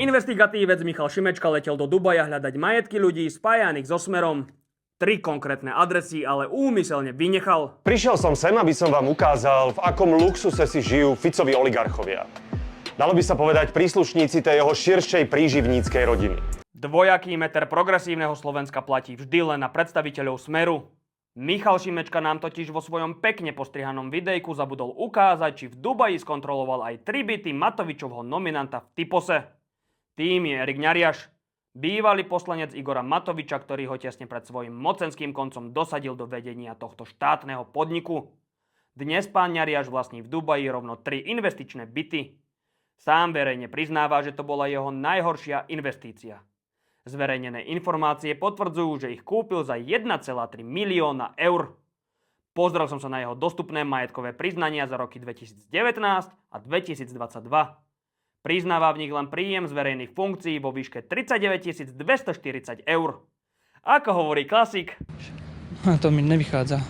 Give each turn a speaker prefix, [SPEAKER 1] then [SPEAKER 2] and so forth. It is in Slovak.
[SPEAKER 1] Investigatívec Michal Šimečka letel do Dubaja hľadať majetky ľudí spájaných so Smerom. 3 konkrétne adresy, ale úmyselne vynechal.
[SPEAKER 2] Prišiel som sem, aby som vám ukázal, v akom luxuse si žijú Ficovi oligarchovia. Dalo by sa povedať príslušníci tej jeho širšej príživníckej rodiny.
[SPEAKER 1] Dvojaký meter progresívneho Slovenska platí vždy len na predstaviteľov Smeru. Michal Šimečka nám totiž vo svojom pekne postrihanom videjku zabudol ukázať, či v Dubaji skontroloval aj 3 byty Matovičovho nominanta v Typose. Tým je Erik Ňariaš, bývalý poslanec Igora Matoviča, ktorý ho tesne pred svojím mocenským koncom dosadil do vedenia tohto štátneho podniku. Dnes pán Ňariaš vlastní v Dubaji rovno 3 investičné byty. Sám verejne priznáva, že to bola jeho najhoršia investícia. Zverejnené informácie potvrdzujú, že ich kúpil za 1,3 milióna eur. Pozrel som sa na jeho dostupné majetkové priznania za roky 2019 a 2022. Priznáva v nich len príjem z verejných funkcií vo výške 39 240 eur. Ako hovorí klasik,
[SPEAKER 3] To mi nevychádza.